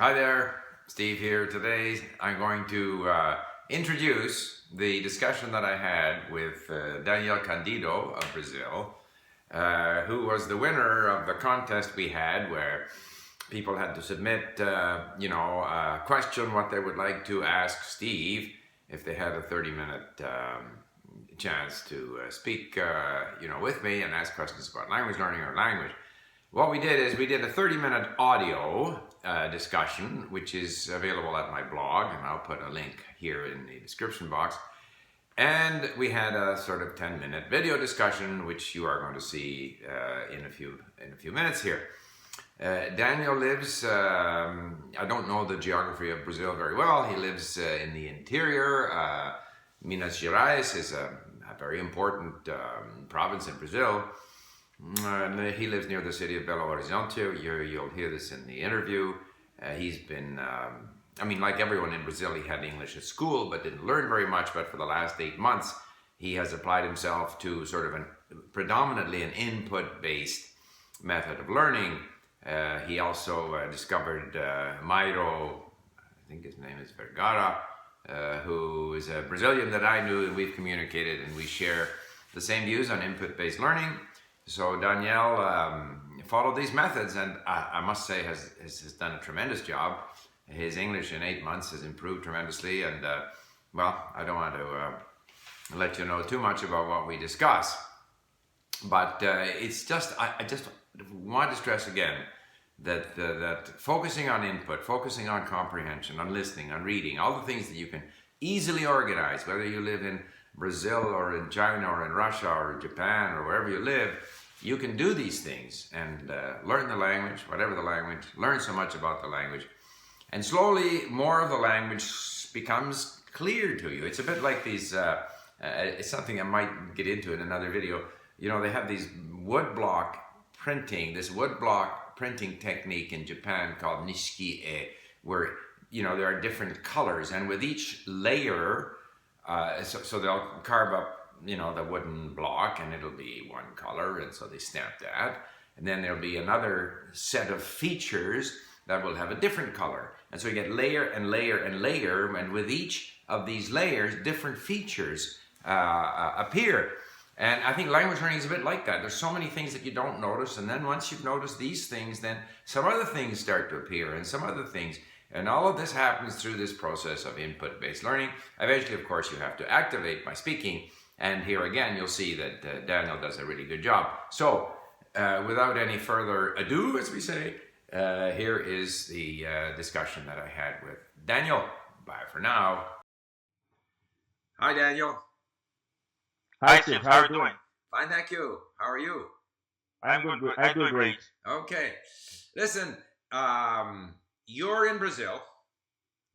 Hi there, Steve here. Today I'm going to introduce the discussion that I had with Daniel Candido of Brazil, who was the winner of the contest we had where people had to submit, a question what they would like to ask Steve if they had a 30-minute chance to speak, with me and ask questions about language learning or language. What we did is we did a 30-minute audio discussion, which is available at my blog, and I'll put a link here in the description box. And we had a sort of 10-minute video discussion, which you are going to see in a few minutes here. Daniel lives, I don't know the geography of Brazil very well. He lives in the interior. Minas Gerais is a very important province in Brazil. And he lives near the city of Belo Horizonte. You'll hear this in the interview. He's been, like everyone in Brazil, he had English at school, but didn't learn very much. But for the last 8 months, he has applied himself to sort of predominantly an input-based method of learning. He also discovered Mairo, I think his name is Vergara, who is a Brazilian that I knew, and we've communicated, and we share the same views on input-based learning. So Daniel followed these methods, and I must say has done a tremendous job. His English in 8 months has improved tremendously, and I don't want to let you know too much about what we discuss, but it's just I just want to stress again that focusing on input, focusing on comprehension, on listening, on reading, all the things that you can easily organize, whether you live in Brazil or in China or in Russia or Japan or wherever you live, you can do these things and learn the language, whatever the language, learn so much about the language, and slowly more of the language becomes clear to you. It's a bit like these, it's something I might get into in another video. You know, they have these woodblock printing, this woodblock printing technique in Japan called nishiki-e, where, there are different colors, and with each layer, so they'll carve up, the wooden block, and it'll be one color, and so they stamp that. And then there'll be another set of features that will have a different color. And so you get layer and layer and layer, and with each of these layers, different features appear. And I think language learning is a bit like that. There's so many things that you don't notice, and then once you've noticed these things, then some other things start to appear, and some other things. And all of this happens through this process of input-based learning. Eventually, of course, you have to activate by speaking. And here again, you'll see that Daniel does a really good job. So, without any further ado, as we say, here is the discussion that I had with Daniel. Bye for now. Hi, Daniel. Hi, Steve. How are you doing? Fine, thank you. How are you? I'm good. I'm doing great. Okay. Listen, you're in Brazil.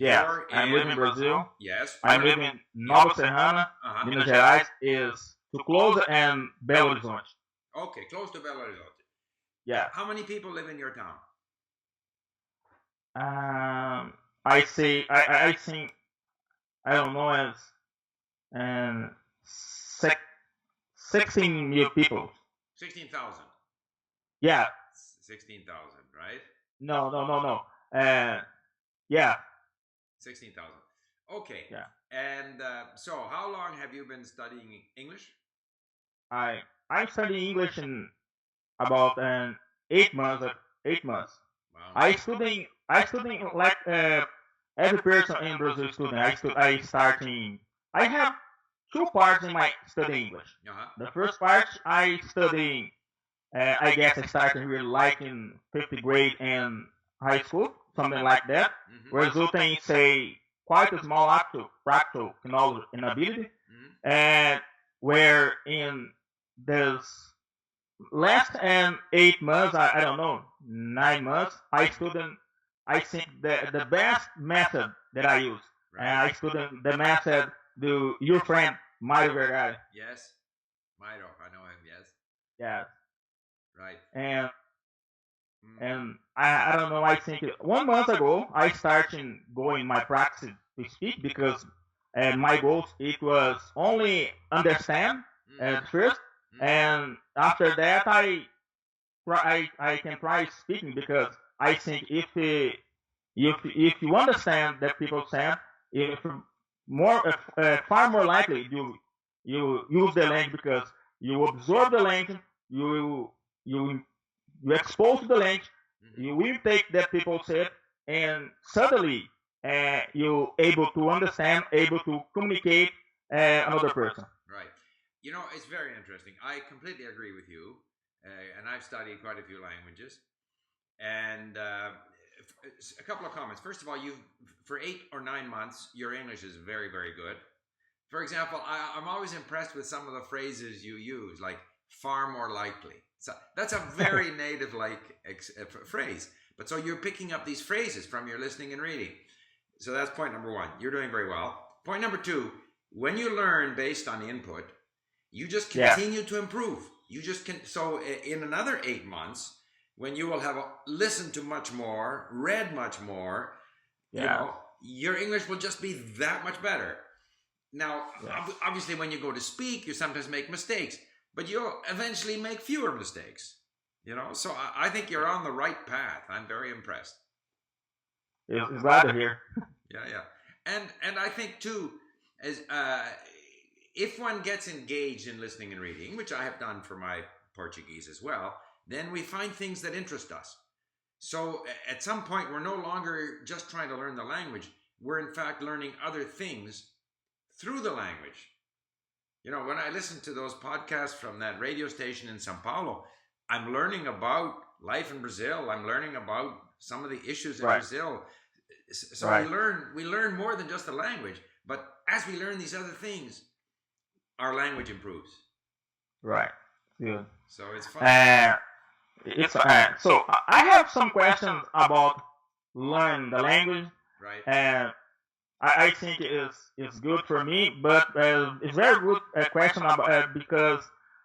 Yeah, I'm living in Brazil. Yes. I'm living in Nova Serrana. Minas Gerais is too close, and Belo Horizonte. Okay, close to Belo Horizonte. Yeah. How many people live in your town? I think I don't know, as 16 million people. 16,000. Yeah. 16,000, right? No. Yeah. 16,000. Okay. Yeah. And so, how long have you been studying English? I'm studying English in about 8 months. 8 months. Wow. I studying like every person in Brazil studying. I have 2 parts in my studying English. The first part I studying. I guess I started really like in 5th grade and high school, something like that, resulting in, say, quite a small practical knowledge and ability, and where in this last 8 months, I don't know, 9 months, I think the best method that I use, and I studied the method your friend, Mario Vergara. Yes, Mairo, I know him, yes. Yeah. Right. And I don't know, I think 1 month ago, I started going my practice to speak because my goals, it was only understand at first, and after that, I can try speaking because I think if if you understand that people said, if more far more likely you use the language because you absorb the language, you you you expose the language, you will take that people said, and suddenly you able to understand, able to communicate another person. Right. You know, it's very interesting. I completely agree with you, and I've studied quite a few languages. And a couple of comments. First of all, you for 8 or 9 months, your English is very, very good. For example, I'm always impressed with some of the phrases you use, like far more likely. So that's a very native-like phrase. But so you're picking up these phrases from your listening and reading. So that's point number one. You're doing very well. Point number two, when you learn based on input, you just continue to improve. You just can. So in another 8 months, when you will have listened to much more, read much more, you know, your English will just be that much better. Now, obviously, when you go to speak, you sometimes make mistakes, but you'll eventually make fewer mistakes. You know, so I think you're on the right path. I'm very impressed. It's glad to hear. Yeah. And I think too, as if one gets engaged in listening and reading, which I have done for my Portuguese as well, then we find things that interest us. So at some point, we're no longer just trying to learn the language. We're in fact learning other things through the language. You know, when I listen to those podcasts from that radio station in Sao Paulo, I'm learning about life in Brazil. I'm learning about some of the issues in Brazil. So we learn more than just the language. But as we learn these other things, our language improves. Right. Good. So it's fun. So I have some questions about learning the language. Right. And I think it's good for me, but it's very good question about because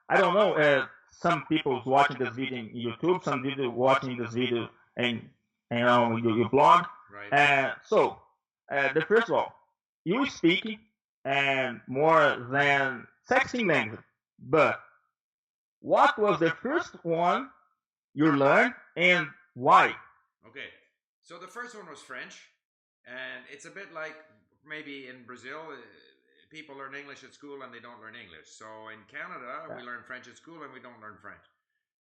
I don't know. Some people's watching this video in YouTube, some people watching this video and your blog. Right. So the first of all, you speak and more than 16 languages, but what was the first one you learned and why? Okay, so the first one was French, and it's a bit like maybe in Brazil, people learn English at school and they don't learn English. So in Canada, we learn French at school and we don't learn French.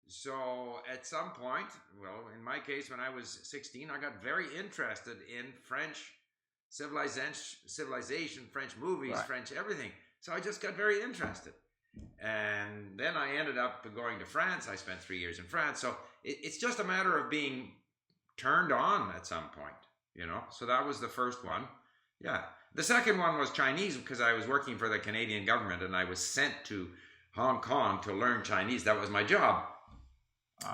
So at some point, well, in my case, when I was 16, I got very interested in French civilization, French movies, French everything. So I just got very interested. And then I ended up going to France. I spent 3 years in France. So it's just a matter of being turned on at some point, you know. So that was the first one. Yeah. The second one was Chinese because I was working for the Canadian government and I was sent to Hong Kong to learn Chinese. That was my job.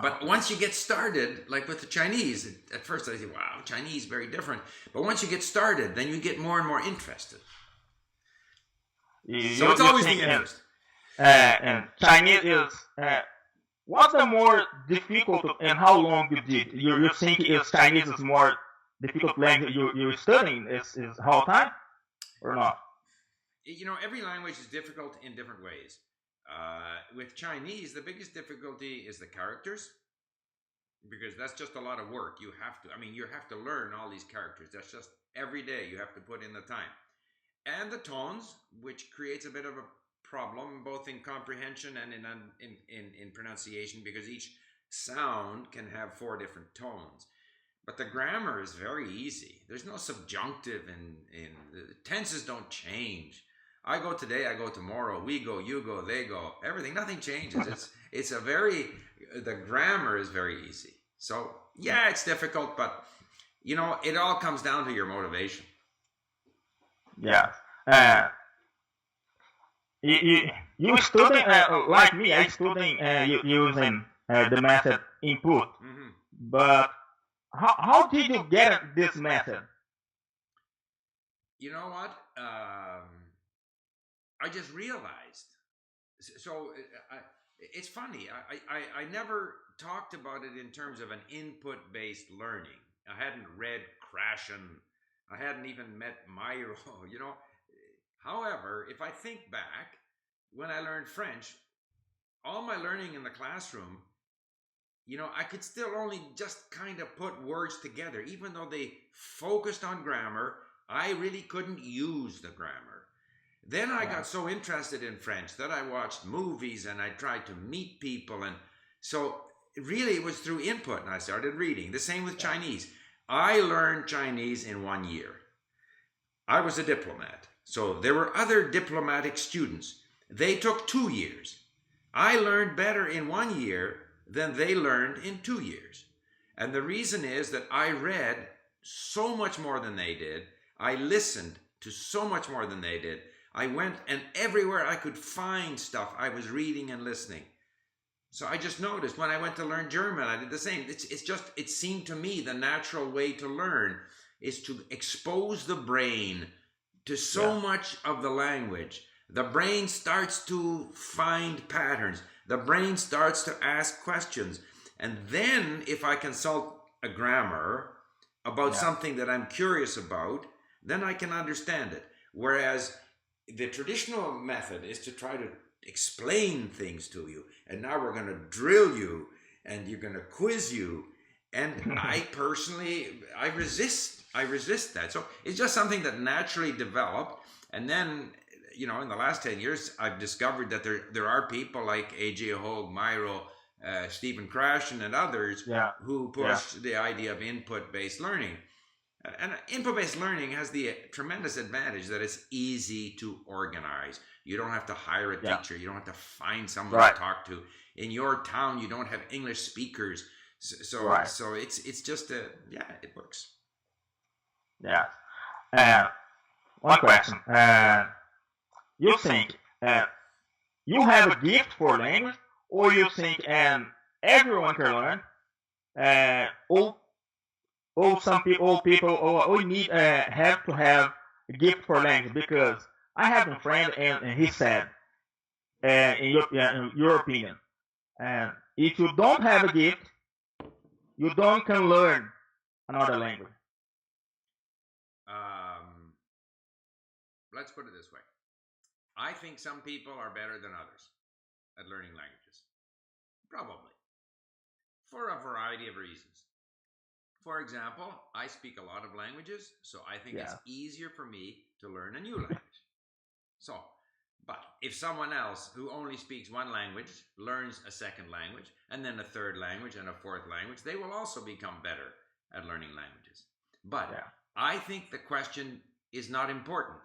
But once you get started, like with the Chinese, at first I said, wow, Chinese, very different. But once you get started, then you get more and more interested. So it's always the interest. And Chinese is what's the more difficult and how long you did? You think is Chinese is more difficult language you're studying is how time or not? You know, every language is difficult in different ways. With Chinese, the biggest difficulty is the characters because that's just a lot of work. You have to learn all these characters. That's just every day you have to put in the time. And the tones, which creates a bit of a problem both in comprehension and in pronunciation because each sound can have 4 different tones. But the grammar is very easy. There's no subjunctive in the tenses don't change. I go today, I go tomorrow, we go, you go, they go, everything, nothing changes. The grammar is very easy. So yeah, it's difficult, but you know, it all comes down to your motivation. Yeah. You studying like me, I studying using the method input. Mm-hmm. But how did you get this method? You know what? I just realized. So it's funny. I never talked about it in terms of an input-based learning. I hadn't read Krashen. I hadn't even met Myro, you know. However, if I think back, when I learned French, all my learning in the classroom, I could still only just kind of put words together. Even though they focused on grammar, I really couldn't use the grammar. Then I got so interested in French that I watched movies and I tried to meet people. And so really it was through input, and I started reading. The same with Chinese. I learned Chinese in 1 year. I was a diplomat. So there were other diplomatic students. They took 2 years. I learned better in 1 year than they learned in 2 years. And the reason is that I read so much more than they did. I listened to so much more than they did. I went, and everywhere I could find stuff, I was reading and listening. So I just noticed when I went to learn German, I did the same. It seemed to me the natural way to learn is to expose the brain to so much of the language. The brain starts to find patterns. The brain starts to ask questions. And then if I consult a grammar about something that I'm curious about, then I can understand it. Whereas the traditional method is to try to explain things to you. And now we're going to drill you and you're going to quiz you. And I personally, I resist that. So it's just something that naturally developed. And then, in the last 10 years, I've discovered that there are people like A.J. Hogue, Myro, Stephen Krashen, and others who push the idea of input-based learning. And input-based learning has the tremendous advantage that it's easy to organize. You don't have to hire a teacher. You don't have to find someone to talk to. In your town, you don't have English speakers. So it's just it works. Yeah. One question. You think you have a gift for language, or you think everyone can learn? Some people, or need have to have a gift for language? Because I have a friend, and he said, in your opinion, if you don't have a gift, you don't can learn another language. Let's put it this way. I think some people are better than others at learning languages. Probably. For a variety of reasons. For example, I speak a lot of languages, so I think it's easier for me to learn a new language. But if someone else who only speaks one language learns a second language, and then a third language and a fourth language, they will also become better at learning languages. But I think the question is not important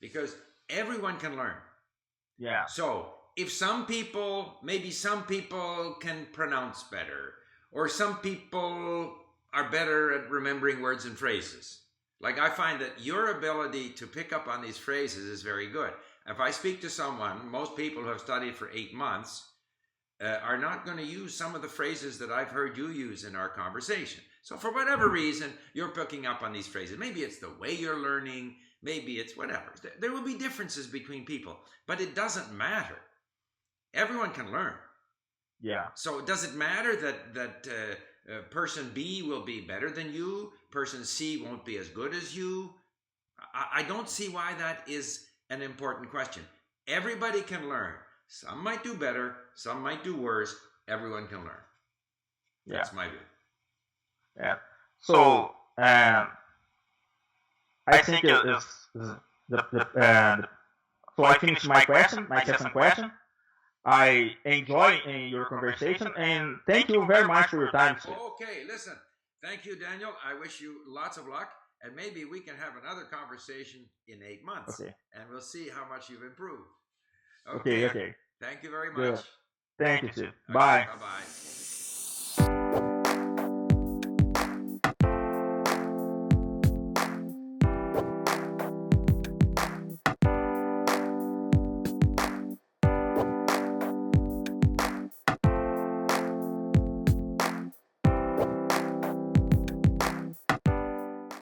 because everyone can learn. So if maybe some people can pronounce better, or some people are better at remembering words and phrases. Like I find that your ability to pick up on these phrases is very good. If I speak to someone, most people who have studied for 8 months are not going to use some of the phrases that I've heard you use in our conversation. So for whatever reason, you're picking up on these phrases. Maybe it's the way you're learning. Maybe it's whatever. There will be differences between people, but it doesn't matter. Everyone can learn. So does it matter that person B will be better than you? Person C won't be as good as you? I don't see why that is an important question. Everybody can learn. Some might do better. Some might do worse. Everyone can learn. That's my view. So I think so I finished my second question. I enjoy your conversation, and thank you very much for your time, sir. Okay, listen. Thank you, Daniel. I wish you lots of luck, and maybe we can have another conversation in 8 months, and we'll see how much you've improved. Okay. Thank you very much. Good. Thank you, sir. Okay, Bye. Bye-bye.